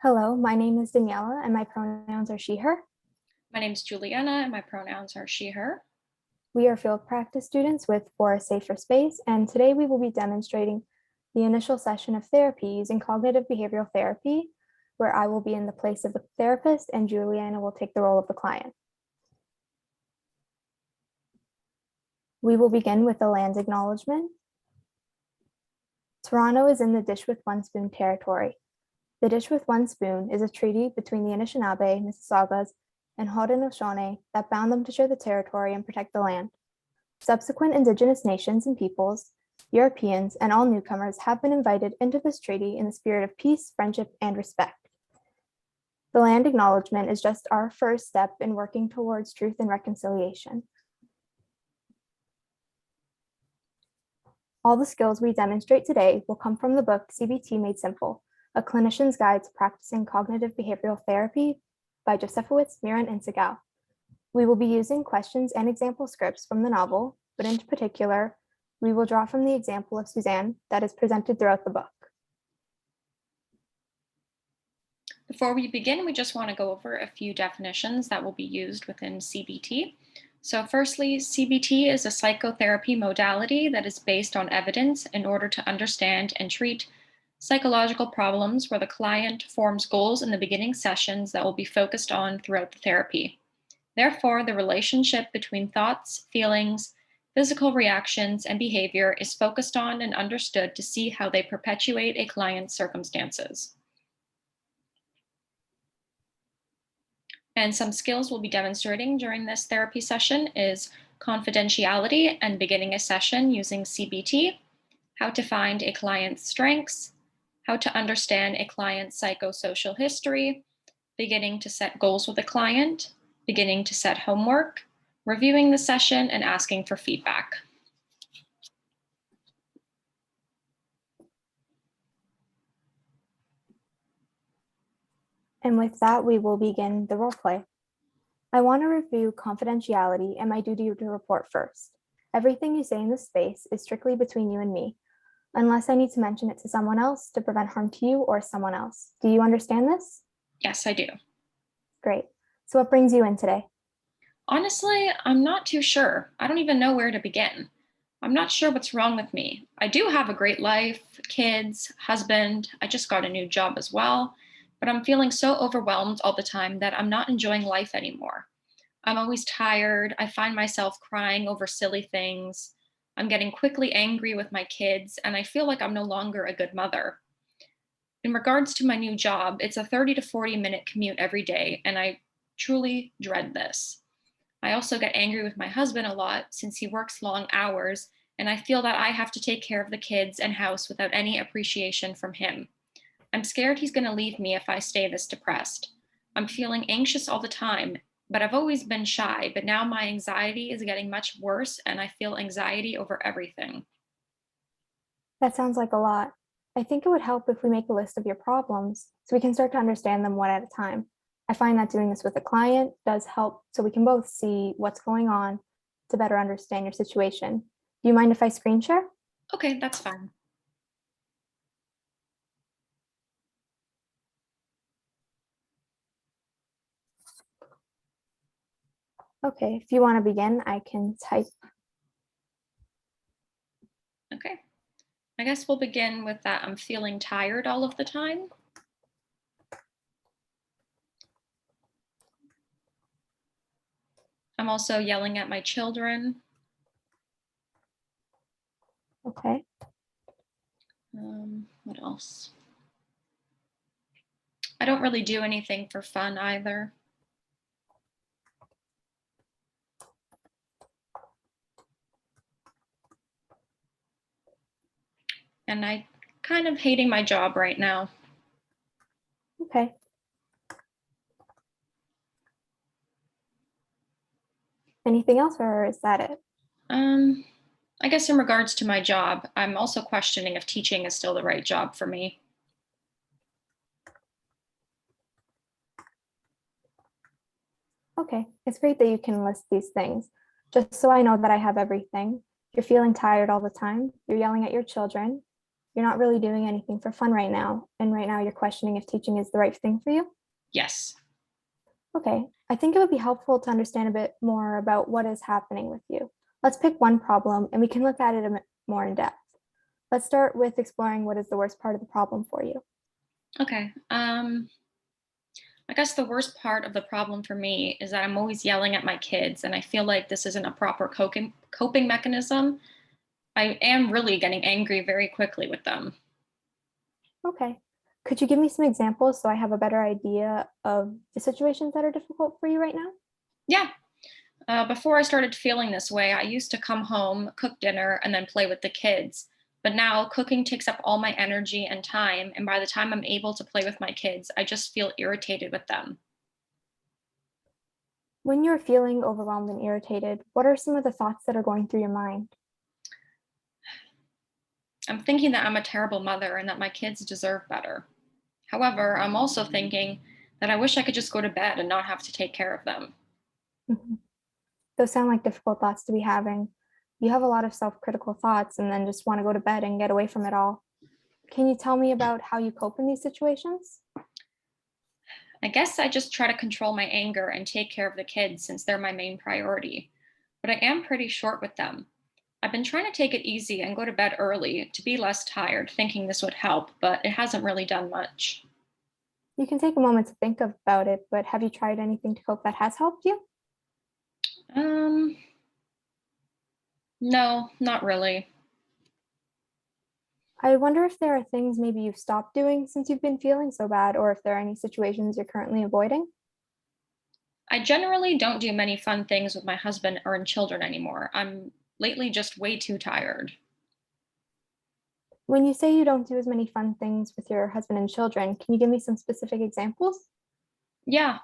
Hello, my name is Daniela and my pronouns are she, her. My name is Julianna and my pronouns are she, her. We are field practice students with For a Safer Space, and today we will be demonstrating the initial session of therapy using cognitive behavioral therapy, where I will be in the place of the therapist and Julianna will take the role of the client. We will begin with the land acknowledgement. Toronto is in the dish with one spoon territory. The dish with one spoon is a treaty between the Anishinaabe, Mississaugas, and Haudenosaunee that bound them to share the territory and protect the land. Subsequent Indigenous nations and peoples, Europeans, and all newcomers have been invited into this treaty in the spirit of peace, friendship, and respect. The land acknowledgement is just our first step in working towards truth and reconciliation. All the skills we demonstrate today will come from the book CBT Made Simple, A Clinician's Guide to Practicing Cognitive Behavioral Therapy by Josefowitz, Mirren, and Segal. We will be using questions and example scripts from the novel, but in particular, we will draw from the example of Suzanne that is presented throughout the book. Before we begin, we just want to go over a few definitions that will be used within CBT. So firstly, CBT is a psychotherapy modality that is based on evidence in order to understand and treat psychological problems where the client forms goals in the beginning sessions that will be focused on throughout the therapy. Therefore, the relationship between thoughts, feelings, physical reactions, and behavior is focused on and understood to see how they perpetuate a client's circumstances. And some skills we'll be demonstrating during this therapy session is confidentiality and beginning a session using CBT, how to find a client's strengths, how to understand a client's psychosocial history, beginning to set goals with a client, beginning to set homework, reviewing the session, and asking for feedback. And with that, we will begin the role play. I want to review confidentiality and my duty to report first. Everything you say in this space is strictly between you and me, unless I need to mention it to someone else to prevent harm to you or someone else. Do you understand this? Yes, I do. Great. So what brings you in today? Honestly, I'm not too sure. I don't even know where to begin. I'm not sure what's wrong with me. I do have a great life, kids, husband. I just got a new job as well, but I'm feeling so overwhelmed all the time that I'm not enjoying life anymore. I'm always tired. I find myself crying over silly things. I'm getting quickly angry with my kids, and I feel like I'm no longer a good mother. In regards to my new job, it's a 30 to 40-minute commute every day, and I truly dread this. I also get angry with my husband a lot since he works long hours, and I feel that I have to take care of the kids and house without any appreciation from him. I'm scared he's going to leave me if I stay this depressed. I'm feeling anxious all the time, but I've always been shy, but now my anxiety is getting much worse and I feel anxiety over everything. That sounds like a lot. I think it would help if we make a list of your problems so we can start to understand them one at a time. I find that doing this with a client does help so we can both see what's going on to better understand your situation. Do you mind if I screen share? Okay, that's fine. Okay, if you want to begin, I can type. Okay. I guess we'll begin with that I'm feeling tired all of the time. I'm also yelling at my children. Okay. What else? I don't really do anything for fun either. And I kind of hating my job right now. Okay. Anything else, or is that it? I guess in regards to my job, I'm also questioning if teaching is still the right job for me. Okay, it's great that you can list these things. Just so I know that I have everything. You're feeling tired all the time. You're yelling at your children. you're not really doing anything for fun right now, and right now you're questioning if teaching is the right thing for you? Yes. Okay, I think it would be helpful to understand a bit more about what is happening with you. Let's pick one problem and we can look at it a bit more in depth. Let's start with exploring what is the worst part of the problem for you. Okay. I guess the worst part of the problem for me is that I'm always yelling at my kids, and I feel like this isn't a proper coping mechanism. I am really getting angry very quickly with them. Okay. Could you give me some examples so I have a better idea of the situations that are difficult for you right now? Yeah. Before I started feeling this way, I used to come home, cook dinner, and then play with the kids. But now cooking takes up all my energy and time. And by the time I'm able to play with my kids, I just feel irritated with them. When you're feeling overwhelmed and irritated, what are some of the thoughts that are going through your mind? I'm thinking that I'm a terrible mother and that my kids deserve better. However, I'm also thinking that I wish I could just go to bed and not have to take care of them. Mhm. Those sound like difficult thoughts to be having. You have a lot of self critical thoughts and then just want to go to bed and get away from it all. Can you tell me about how you cope in these situations? I guess I just try to control my anger and take care of the kids since they're my main priority. But I am pretty short with them. I've been trying to take it easy and go to bed early to be less tired, thinking this would help, but it hasn't really done much. You can take a moment to think about it, but have you tried anything to cope that has helped you? Um, no, not really. I wonder if there are things maybe you've stopped doing since you've been feeling so bad, or if there are any situations you're currently avoiding. I generally don't do many fun things with my husband or children anymore. I'm lately just way too tired. When you say you don't do as many fun things with your husband and children, can you give me some specific examples? Yeah,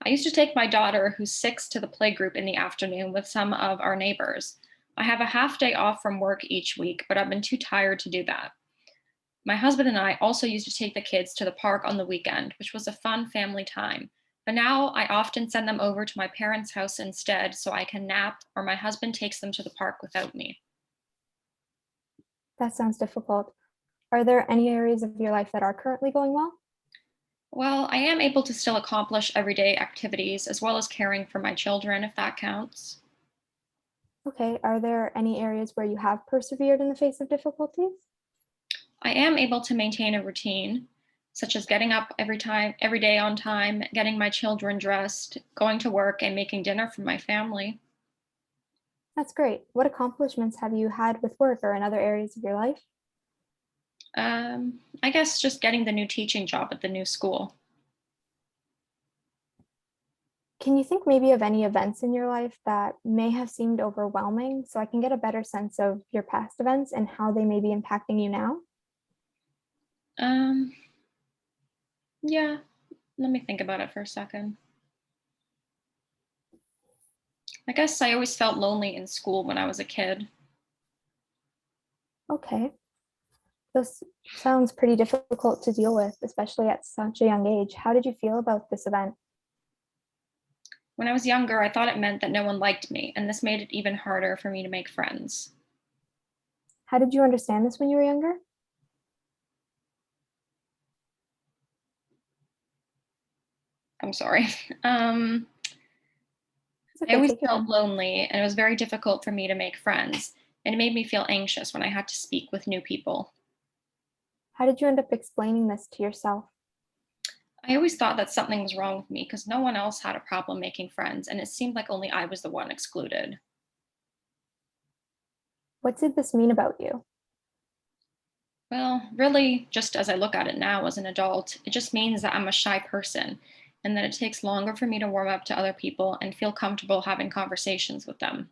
I used to take my daughter, who's 6, to the playgroup in the afternoon with some of our neighbors. I have a half day off from work each week, but I've been too tired to do that. My husband and I also used to take the kids to the park on the weekend, which was a fun family time. But now I often send them over to my parents' house instead so I can nap, or my husband takes them to the park without me. That sounds difficult. Are there any areas of your life that are currently going well? Well, I am able to still accomplish everyday activities as well as caring for my children, if that counts. Okay, are there any areas where you have persevered in the face of difficulties? I am able to maintain a routine, such as getting up every day on time, getting my children dressed, going to work, and making dinner for my family. That's great. What accomplishments have you had with work or in other areas of your life? I guess just getting the new teaching job at the new school. Can you think maybe of any events in your life that may have seemed overwhelming so I can get a better sense of your past events and how they may be impacting you now? Um, yeah, let me think about it for a second. I guess I always felt lonely in school when I was a kid. Okay, this sounds pretty difficult to deal with, especially at such a young age. How did you feel about this event? When I was younger, I thought it meant that no one liked me, and this made it even harder for me to make friends. How did you understand this when you were younger? I'm sorry. Um, It's I okay, always take your felt time. lonely, and it was very difficult for me to make friends, and it made me feel anxious when I had to speak with new people. How did you end up explaining this to yourself? I always thought that something was wrong with me because no one else had a problem making friends, and it seemed like only I was the one excluded. What did this mean about you? Well, really, just as I look at it now as an adult, it just means that I'm a shy person and that it takes longer for me to warm up to other people and feel comfortable having conversations with them.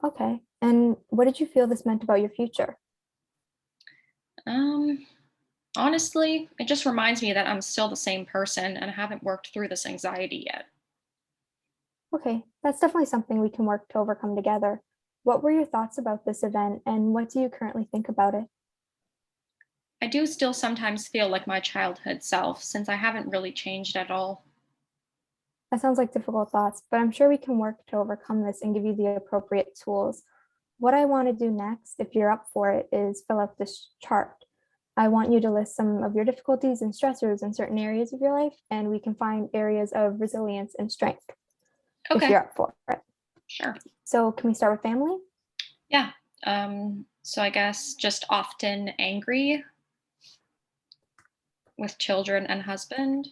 Okay, and what did you feel this meant about your future? Um, Honestly, it just reminds me that I'm still the same person and I haven't worked through this anxiety yet. Okay, that's definitely something we can work to overcome together. What were your thoughts about this event and what do you currently think about it? I do still sometimes feel like my childhood self since I haven't really changed at all. That sounds like difficult thoughts, but I'm sure we can work to overcome this and give you the appropriate tools. what I want to do next, if you're up for it, is fill out this chart. I want you to list some of your difficulties and stressors in certain areas of your life, and we can find areas of resilience and strength if Okay, you're up for it. sure. So can we start with family? Yeah. So I guess just often angry with children and husband.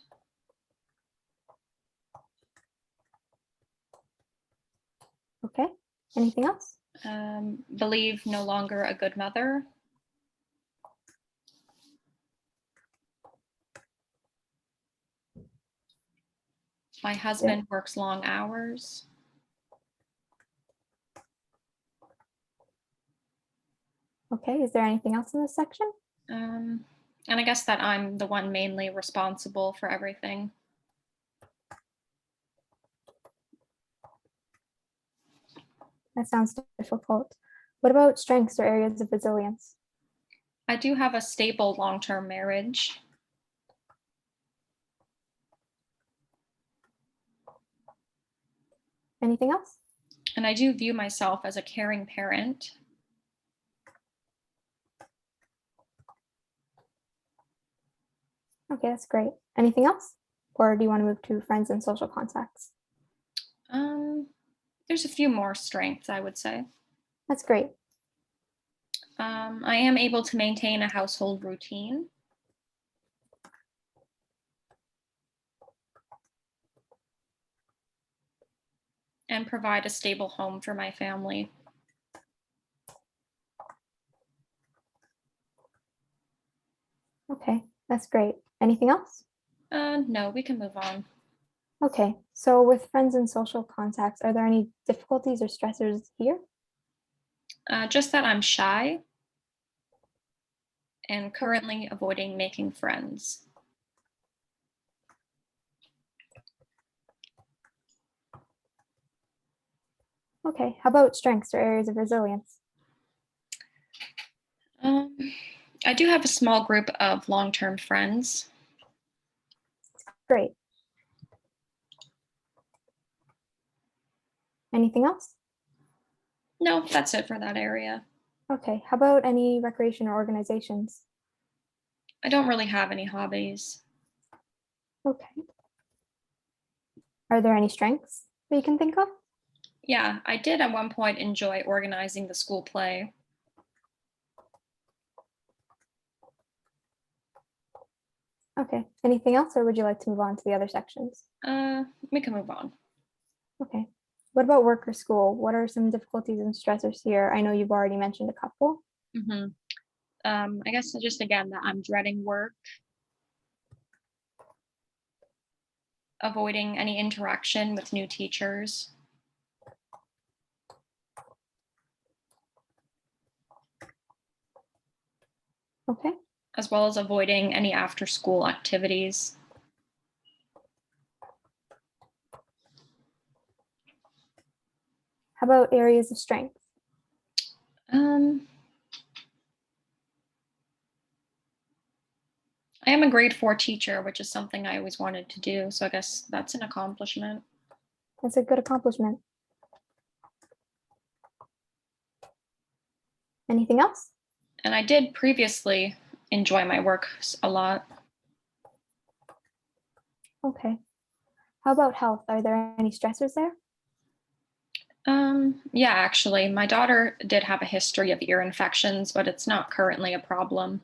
Okay. Anything else? Believe no longer a good mother. My husband works long hours. Okay. Is there anything else in this section? And I guess that I'm the one mainly responsible for everything. That sounds difficult. What about strengths or areas of resilience? I do have a stable long-term marriage. Anything else? And I do view myself as a caring parent. Okay, that's great. Anything else? Or do you want to move to friends and social contacts? There's a few more strengths, I would say. That's great. I am able to maintain a household routine. And provide a stable home for my family. Okay, that's great. Anything else? No, we can move on. Okay, so with friends and social contacts, are there any difficulties or stressors here? Just that I'm shy and currently avoiding making friends. Okay, how about strengths or areas of resilience? I do have a small group of long-term friends. Great. Anything else? No, that's it for that area. Okay, how about any recreation or organizations? I don't really have any hobbies. Okay. Are there any strengths that you can think of? Yeah, I did at one point enjoy organizing the school play. Okay, anything else, or would you like to move on to the other sections? We can move on. Okay. What about work or school? What are some difficulties and stressors here? I know you've already mentioned a couple. I guess just again that I'm dreading work, avoiding any interaction with new teachers, Okay. as well as avoiding any after school activities. How about areas of strength? Um, I am a grade 4 teacher, which is something I always wanted to do. So I guess that's an accomplishment. That's a good accomplishment. Anything else? And I did previously enjoy my work a lot. Okay. How about health? Are there any stressors there? Yeah, actually, my daughter did have a history of ear infections, but it's not currently a problem.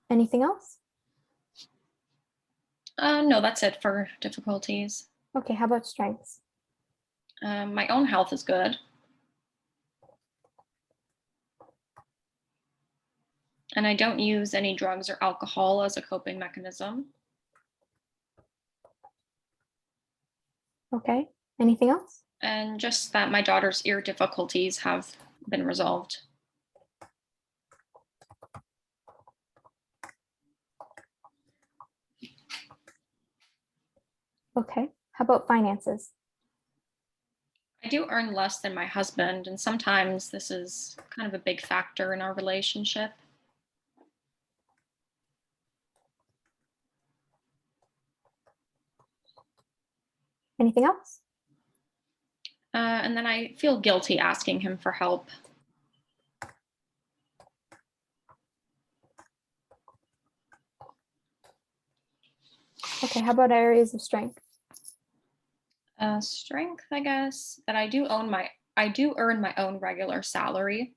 Anything else? No, that's it for difficulties. Okay, how about strengths? My own health is good. And I don't use any drugs or alcohol as a coping mechanism. Okay. Anything else? And just that my daughter's ear difficulties have been resolved. Okay. How about finances? I do earn less than my husband, and sometimes this is kind of a big factor in our relationship. Anything else? And then I feel guilty asking him for help. Okay, how about areas of strength? Strength, I guess, that I do earn my own regular salary.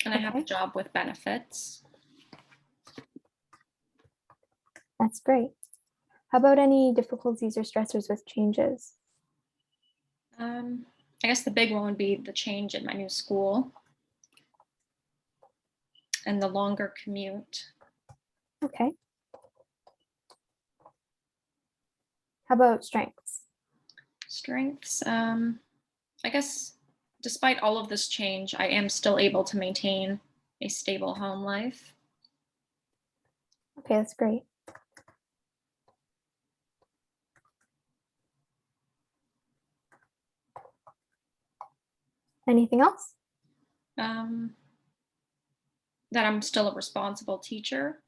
And I have a Okay, job with benefits. that's great. How about any difficulties or stressors with changes? I guess the big one would be the change in my new school and the longer commute. Okay. How about strengths? Strengths, I guess despite all of this change, I am still able to maintain a stable home life. Okay, that's great. Anything else? Um, that I'm still a responsible teacher.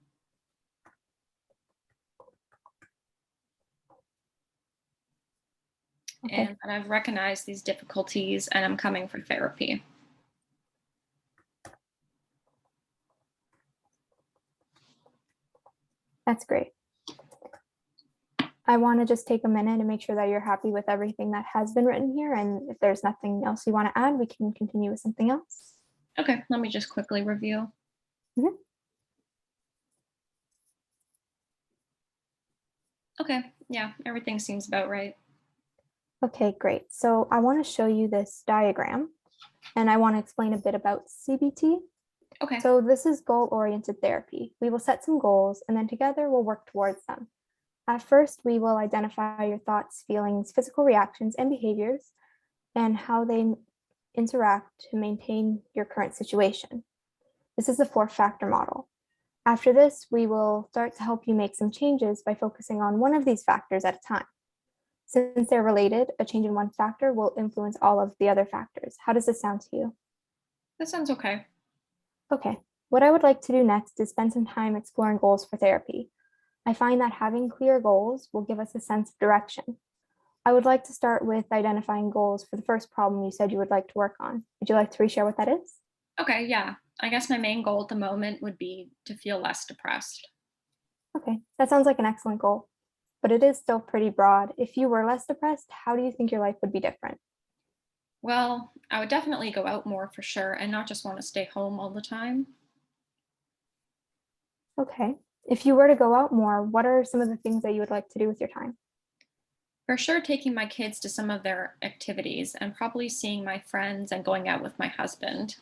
Okay, And that I've recognized these difficulties and I'm coming for therapy. that's great. I want to just take a minute and make sure that you're happy with everything that has been written here. And if there's nothing else you want to add, we can continue with something else. Okay, let me just quickly review. Mhm. Okay, yeah, everything seems about right. Okay, great. So I want to show you this diagram and I want to explain a bit about CBT. Okay, So this is goal-oriented therapy. We will set some goals and then together we'll work towards them. At first, we will identify your thoughts, feelings, physical reactions, and behaviors and how they interact to maintain your current situation. This is the 4-factor model. After this, we will start to help you make some changes by focusing on one of these factors at a time. Since they're related, a change in one factor will influence all of the other factors. How does this sound to you? that sounds okay. Okay, what I would like to do next is spend some time exploring goals for therapy. I find that having clear goals will give us a sense of direction. I would like to start with identifying goals for the first problem you said you would like to work on. Would you like to reshare what that is? Okay, yeah. I guess my main goal at the moment would be to feel less depressed. Okay, that sounds like an excellent goal, but it is still pretty broad. If you were less depressed, how do you think your life would be different? Well, I would definitely go out more for sure and not just want to stay home all the time. Okay, if you were to go out more, what are some of the things that you would like to do with your time? For sure, taking my kids to some of their activities and probably seeing my friends and going out with my husband.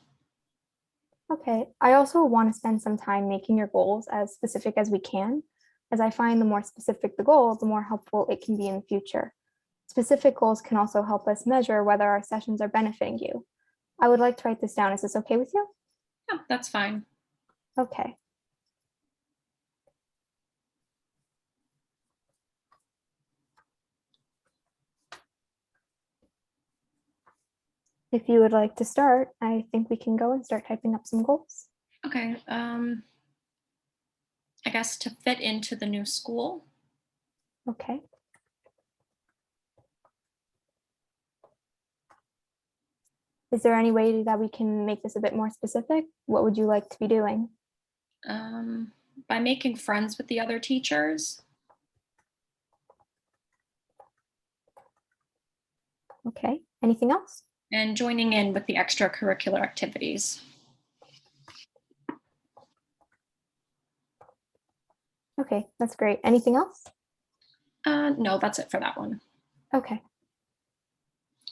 Okay, I also want to spend some time making your goals as specific as we can, as I find the more specific the goal, the more helpful it can be in the future. Specific goals can also help us measure whether our sessions are benefiting you. I would like to write this down. Is this okay with you? Yeah, that's fine. Okay. If you would like to start, I think we can go and start typing up some goals. Okay, I guess to fit into the new school. Okay. Is there any way that we can make this a bit more specific? What would you like to be doing? um, by making friends with the other teachers. Okay. Anything else? And joining in with the extracurricular activities. Okay, that's great. Anything else? No, that's it for that one. Okay.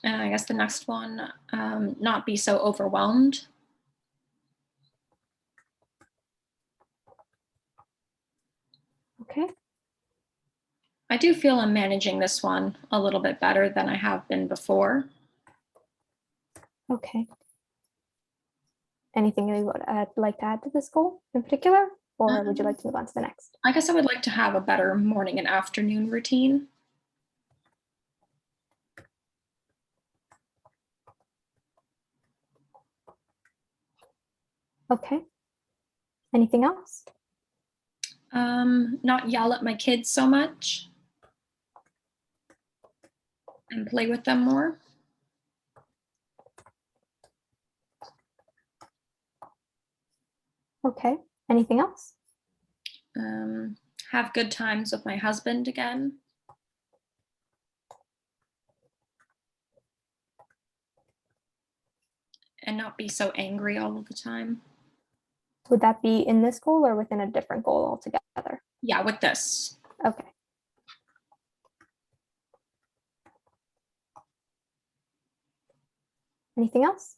And I guess the next one, not be so overwhelmed. Okay. I do feel I'm managing this one a little bit better than I have been before. Okay. Anything you would like to add to this goal in particular, or would you Um, like to move on to the next? I guess I would like to have a better morning and afternoon routine. Okay. Anything else? Not yell at my kids so much and play with them more. Okay. Anything else? Have good times with my husband again. And not be so angry all of the time. Would that be in this goal or within a different goal altogether? Yeah, with this. Okay. Anything else?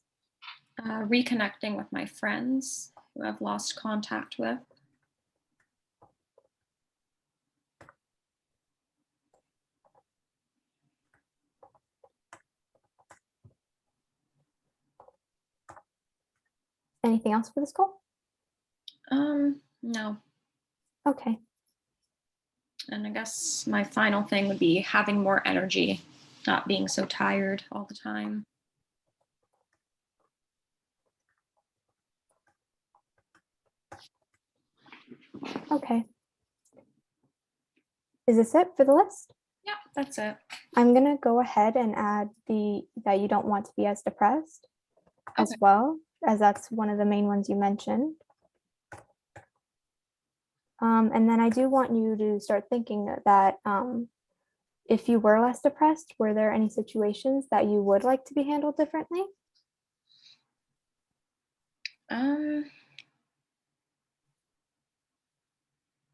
Reconnecting with my friends who I've lost contact with. Anything else for this goal? No. Okay. And I guess my final thing would be having more energy, not being so tired all the time. Okay. Is this it for the list? Yeah, that's it. I'm going to go ahead and add that you don't want to be as depressed as Okay. well, as that's one of the main ones you mentioned. And then I do want you to start thinking that if you were less depressed, were there any situations that you would like to be handled differently?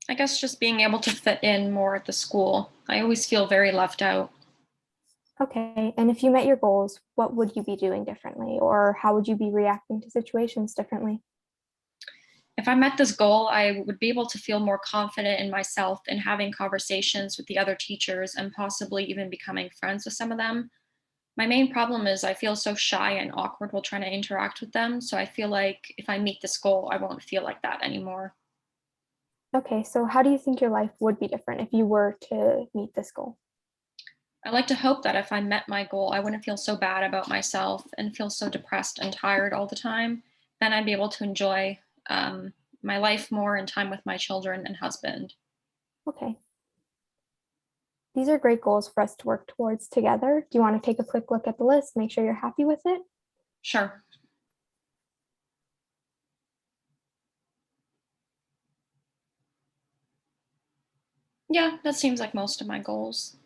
I guess just being able to fit in more at the school. I always feel very left out. Okay, and if you met your goals, what would you be doing differently, or how would you be reacting to situations differently? If I met this goal, I would be able to feel more confident in myself and having conversations with the other teachers and possibly even becoming friends with some of them. My main problem is I feel so shy and awkward while trying to interact with them. So I feel like if I meet this goal, I won't feel like that anymore. Okay, so how do you think your life would be different if you were to meet this goal? I like to hope that if I met my goal, I wouldn't feel so bad about myself and feel so depressed and tired all the time. Then I'd be able to enjoy my life more and time with my children and husband. Okay. These are great goals for us to work towards together. Do you want to take a quick look at the list, make sure you're happy with it? Sure. Yeah, that seems like most of my goals.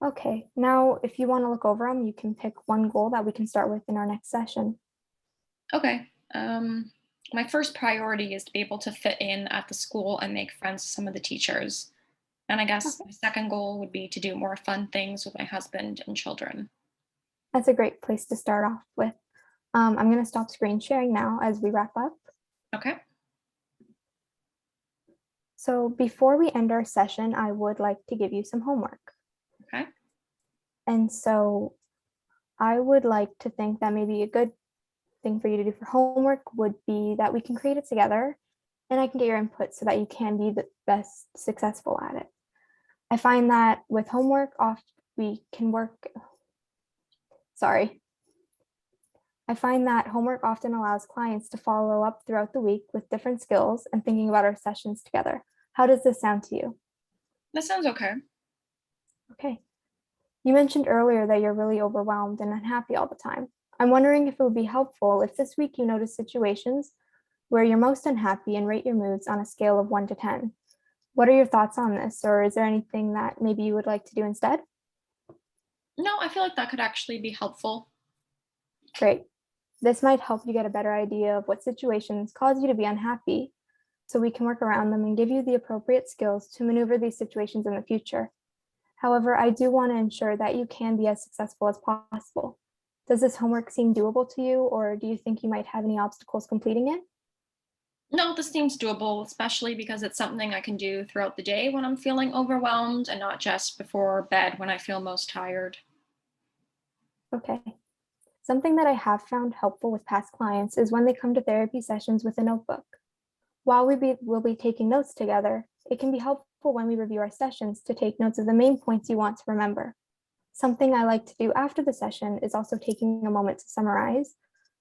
Okay, now if you want to look over them, you can pick one goal that we can start with in our next session. Okay. My first priority is to be able to fit in at the school and make friends with some of the teachers. And I guess Okay. my second goal would be to do more fun things with my husband and children. That's a great place to start off with. I'm going to stop screen sharing now as we wrap up. Okay. So before we end our session, I would like to give you some homework. Okay. And so I would like to think that maybe a good thing for you to do for homework would be that we can create it together and I can get your input so that you can be the best successful at it. I find that with homework, we can work, sorry. I find that homework often allows clients to follow up throughout the week with different skills and thinking about our sessions together. How does this sound to you? That sounds okay. Okay. You mentioned earlier that you're really overwhelmed and unhappy all the time. I'm wondering if it would be helpful if this week you notice situations where you're most unhappy and rate your moods on a scale of 1 to 10. What are your thoughts on this? Or is there anything that maybe you would like to do instead? No, I feel like that could actually be helpful. Great. This might help you get a better idea of what situations cause you to be unhappy so we can work around them and give you the appropriate skills to maneuver these situations in the future. However, I do want to ensure that you can be as successful as possible. Does this homework seem doable to you, or do you think you might have any obstacles completing it? No, this seems doable, especially because it's something I can do throughout the day when I'm feeling overwhelmed and not just before bed when I feel most tired. Okay. Something that I have found helpful with past clients is when they come to therapy sessions with a notebook. While we'll be taking notes together, it can be helpful when we review our sessions to take notes of the main points you want to remember. Something I like to do after the session is also taking a moment to summarize.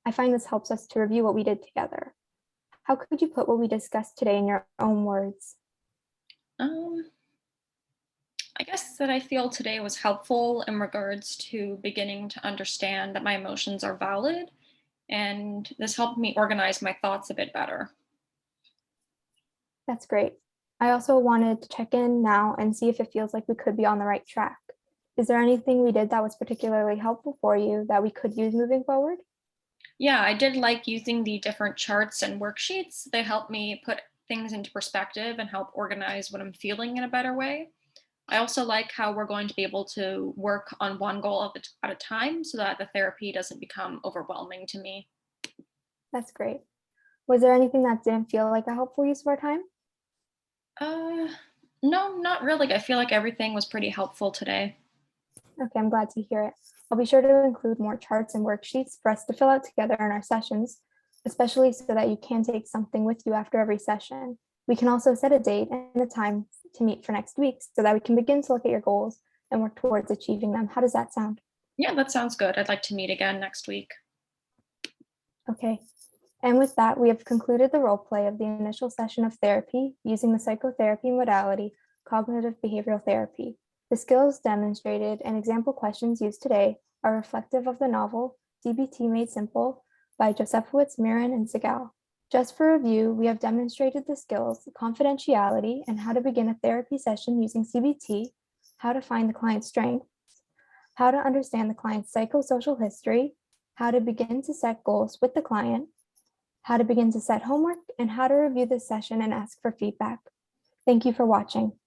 I find this helps us to review what we did together. How could you put what we discussed today in your own words? Um, I guess that I feel today was helpful in regards to beginning to understand that my emotions are valid, and this helped me organize my thoughts a bit better. That's great. I also wanted to check in now and see if it feels like we could be on the right track. Is there anything we did that was particularly helpful for you that we could use moving forward? Yeah, I did like using the different charts and worksheets. They help me put things into perspective and help organize what I'm feeling in a better way. I also like how we're going to be able to work on one goal at a time so that the therapy doesn't become overwhelming to me. That's great. Was there anything that didn't feel like a helpful use of our time? Uh, no, not really. I feel like everything was pretty helpful today. Okay, I'm glad to hear it. I'll be sure to include more charts and worksheets for us to fill out together in our sessions, especially so that you can take something with you after every session. We can also set a date and a time to meet for next week so that we can begin to look at your goals and work towards achieving them. How does that sound? Yeah, that sounds good. I'd like to meet again next week. Okay. And with that, we have concluded the role play of the initial session of therapy using the psychotherapy modality, cognitive behavioral therapy. The skills demonstrated and example questions used today are reflective of the novel CBT Made Simple by Josefowitz, Miran, and Segal. Just for review, we have demonstrated the skills, confidentiality, and how to begin a therapy session using CBT, how to find the client's strengths, how to understand the client's psychosocial history, how to begin to set goals with the client, how to begin to set homework, and how to review this session and ask for feedback. Thank you for watching.